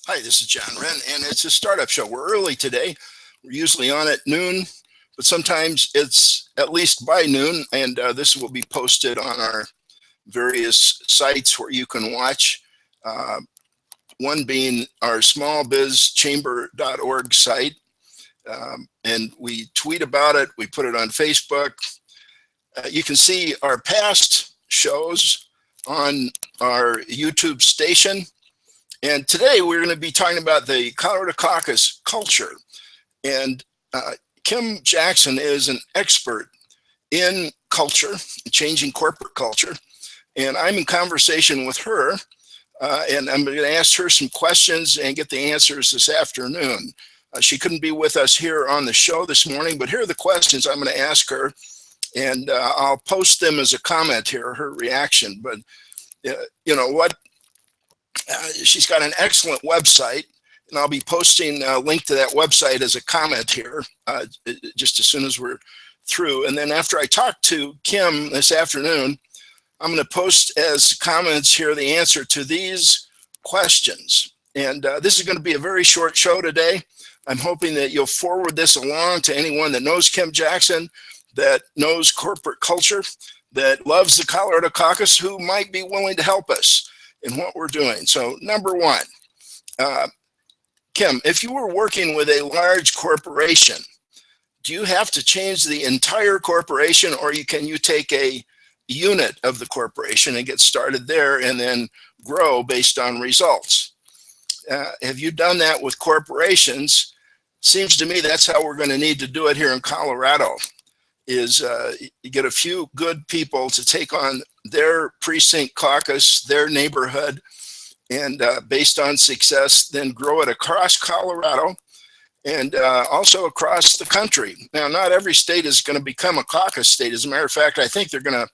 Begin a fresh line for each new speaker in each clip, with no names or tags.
Hi, this is John Wren, and it's a startup show. We're early today. We're usually on at noon, but sometimes it's at least by noon, and this will be posted on our various sites where you can watch. Uh, One being our smallbizchamber.org site, and we tweet about it. We put it on Facebook. You can see our past shows on our YouTube station. And today we're going to be talking about the Colorado Caucus culture. And Kim Jackson is an expert in culture, changing corporate culture. And I'm in conversation with her, and I'm going to ask her some questions and get the answers this afternoon. She couldn't be with us here on the show this morning, but here are the questions I'm going to ask her. And I'll post them as a comment here, her reaction. But you know what? She's got an excellent website, and I'll be posting a link to that website as a comment here just as soon as we're through. And then after I talk to Kim this afternoon, I'm going to post as comments here the answer to these questions. And this is going to be a very short show today. I'm hoping that you'll forward this along to anyone that knows Kim Jackson, that knows corporate culture, that loves the Colorado Caucus, who might be willing to help us in what we're doing. So number one, Kim, if you were working with a large corporation, do you have to change the entire corporation, or can you take a unit of the corporation and get started there and then grow based on results? Have you done that with corporations? Seems to me that's how we're going to need to do it here in Colorado, is you get a few good people to take on their precinct caucus, their neighborhood, and based on success, then grow it across Colorado and also across the country. Now, not every state is going to become a caucus state. As a matter of fact, I think they're going to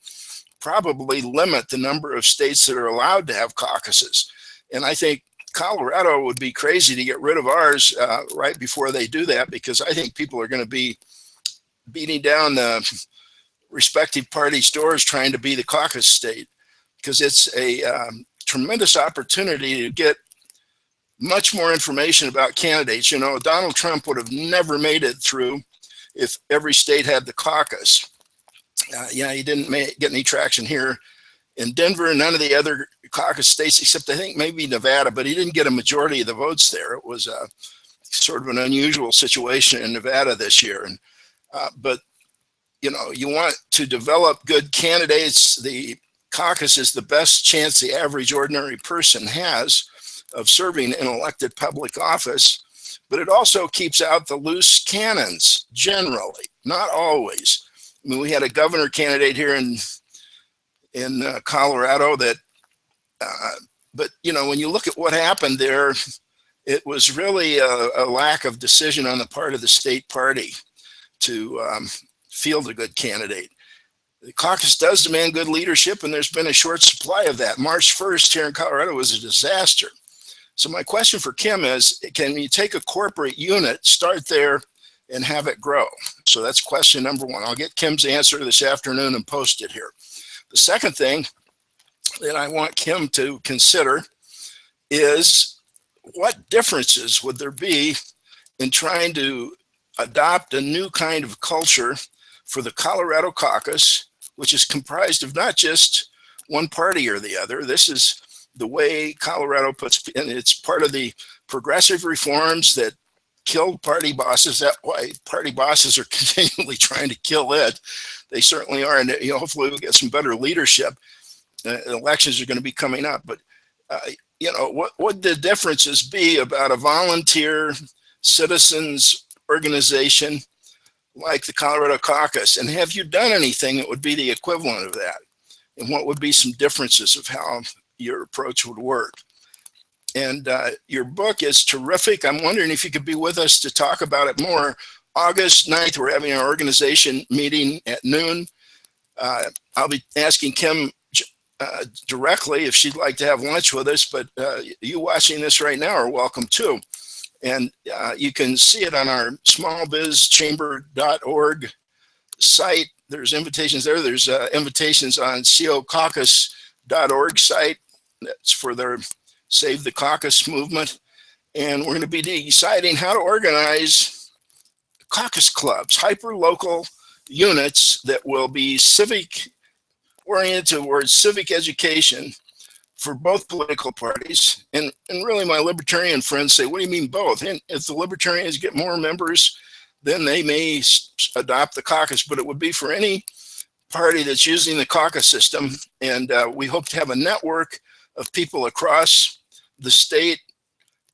probably limit the number of states that are allowed to have caucuses. And I think Colorado would be crazy to get rid of ours right before they do that, because I think people are going to be beating down the respective parties' doors trying to be the caucus state, because it's a tremendous opportunity to get much more information about candidates. You know, Donald Trump would have never made it through if every state had the caucus. Yeah, he didn't get any traction here in Denver, none of the other caucus states, except I think maybe Nevada, but he didn't get a majority of the votes there. It was sort of an unusual situation in Nevada this year. And but you know, you want to develop good candidates. The caucus is the best chance the average ordinary person has of serving in elected public office, but it also keeps out the loose cannons generally, not always. I mean, we had a governor candidate here in Colorado that, but you know, when you look at what happened there, it was really a lack of decision on the part of the state party to field a good candidate. The caucus does demand good leadership, and there's been a short supply of that. March 1st here in Colorado was a disaster. So my question for Kim is, can you take a corporate unit, start there, and have it grow? So that's question number one. I'll get Kim's answer this afternoon and post it here. The second thing that I want Kim to consider is, what differences would there be in trying to adopt a new kind of culture for the Colorado Caucus, which is comprised of not just one party or the other. This is the way Colorado puts, and it's part of the progressive reforms that killed party bosses. That's why party bosses are continually trying to kill it. They certainly are, and you know, hopefully we'll get some better leadership. Elections are going to be coming up, but you know, what would the differences be about a volunteer citizens organization like the Colorado Caucus? And have you done anything that would be the equivalent of that? And what would be some differences of how your approach would work? And your book is terrific. I'm wondering if you could be with us to talk about it more. August 9th, we're having our organization meeting at noon. I'll be asking Kim directly if she'd like to have lunch with us, but you watching this right now are welcome too. And you can see it on our smallbizchamber.org site. There's invitations there. There's invitations on caucus.org site. That's for their Save the Caucus movement. And we're going to be deciding how to organize caucus clubs, hyper-local units that will be civic oriented towards civic education for both political parties. And really my libertarian friends say, what do you mean both? And if the libertarians get more members, then they may adopt the caucus, but it would be for any party that's using the caucus system. And we hope to have a network of people across the state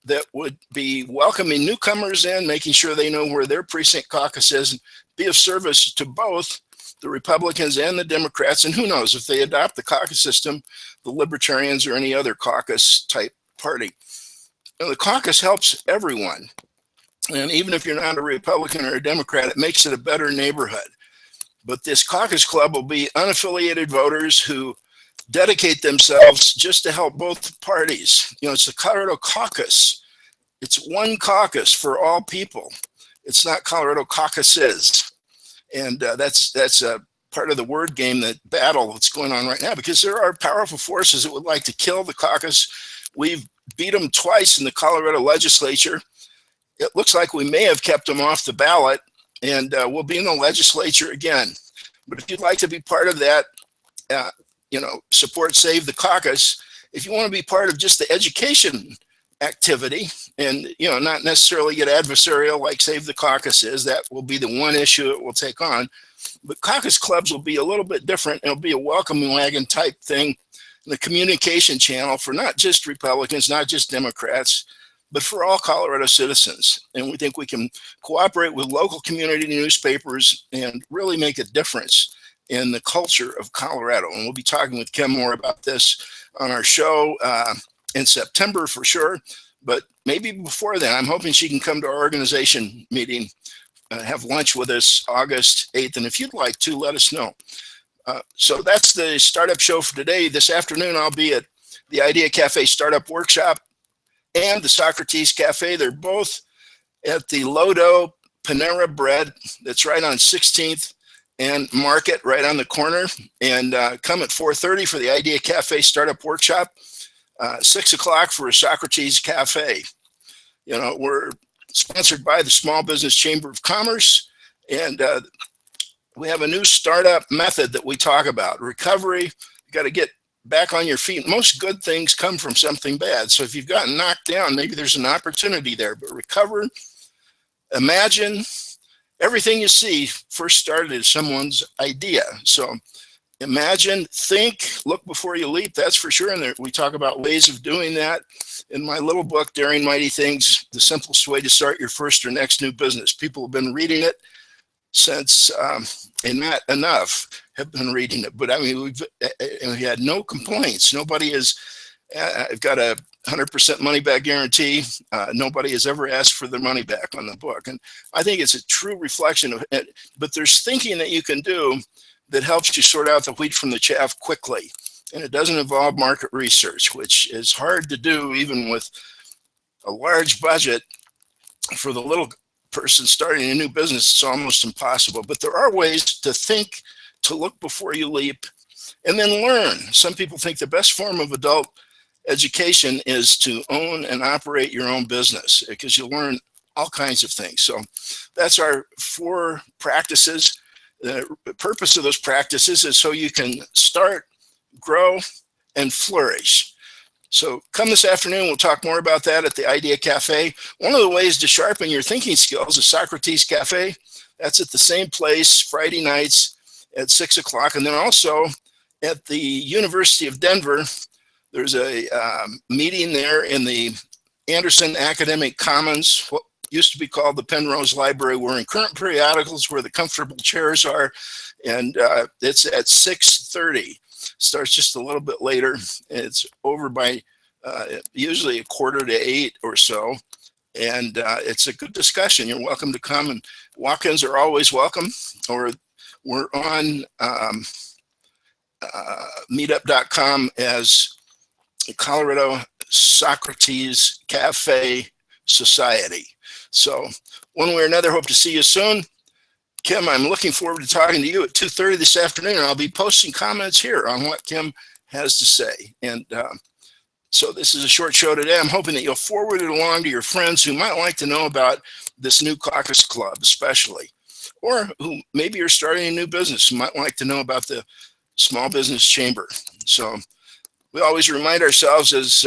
that would be welcoming newcomers in, making sure they know where their precinct caucus is, and be of service to both the Republicans and the Democrats. And who knows, if they adopt the caucus system, the Libertarians or any other caucus type party. And the caucus helps everyone. And even if you're not a Republican or a Democrat, it makes it a better neighborhood. But this caucus club will be unaffiliated voters who dedicate themselves just to help both parties. You know, it's the Colorado Caucus. It's one caucus for all people. It's not Colorado caucuses. And that's a part of the word game, that battle that's going on right now, because there are powerful forces that would like to kill the caucus. We've beat them twice in the Colorado legislature. It looks like we may have kept them off the ballot, and we'll be in the legislature again. But if you'd like to be part of that, you know, support Save the Caucus. If you want to be part of just the education activity and, you know, not necessarily get adversarial like Save the Caucus is, that will be the one issue it will take on. But caucus clubs will be a little bit different. It'll be a welcoming wagon type thing, the communication channel for not just Republicans, not just Democrats, but for all Colorado citizens. And we think we can cooperate with local community newspapers and really make a difference in the culture of Colorado. And we'll be talking with Kim more about this on our show in September for sure, but maybe before then. I'm hoping she can come to our organization meeting, have lunch with us August 8th. And if you'd like to, let us know. So that's the startup show for today. This afternoon, I'll be at the Idea Cafe Startup Workshop and the Socrates Cafe. They're both at the Lodo Panera Bread that's right on 16th and Market, right on the corner. And come at 4:30 for the Idea Cafe Startup Workshop, 6 o'clock for a Socrates Cafe. You know, we're sponsored by the Small Business Chamber of Commerce, and we have a new startup method that we talk about. Recovery, you got to get back on your feet. Most good things come from something bad. So if you've gotten knocked down, maybe there's an opportunity there. But recover, imagine. Everything you see first started as someone's idea. So imagine, think, look before you leap, that's for sure. And there, we talk about ways of doing that in my little book, Daring Mighty Things, the simplest way to start your first or next new business. People have been reading it since, and not enough have been reading it. But I mean, we had no complaints. Nobody has, I've got a 100% money back guarantee. Nobody has ever asked for their money back on the book. And I think it's a true reflection of it, but there's thinking that you can do that helps you sort out the wheat from the chaff quickly. And it doesn't involve market research, which is hard to do even with a large budget. For the little person starting a new business, it's almost impossible. But there are ways to think, to look before you leap, and then learn. Some people think the best form of adult education is to own and operate your own business, because you learn all kinds of things. So that's our 4 practices. The purpose of those practices is so you can start, grow, and flourish. So come this afternoon, we'll talk more about that at the Idea Cafe. One of the ways to sharpen your thinking skills is Socrates Cafe. That's at the same place Friday nights at 6 o'clock. And then also at the University of Denver, there's a meeting there in the Anderson Academic Commons, what used to be called the Penrose Library. We're in current periodicals where the comfortable chairs are, and it's at 6:30. Starts just a little bit later. It's over by usually 7:45 or so, and it's a good discussion. You're welcome to come, and walk-ins are always welcome. Or we're on meetup.com as Colorado Socrates Cafe Society. So one way or another, hope to see you soon. Kim, I'm looking forward to talking to you at 2:30 this afternoon, and I'll be posting comments here on what Kim has to say. And So this is a short show today. I'm hoping that you'll forward it along to your friends who might like to know about this new Caucus Club, especially, or who maybe you're starting a new business who might like to know about the Small Business Chamber. So we always remind ourselves as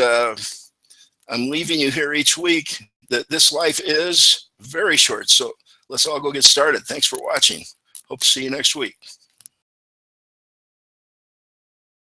I'm leaving you here each week that this life is very short. So let's all go get started. Thanks for watching. Hope to see you next week.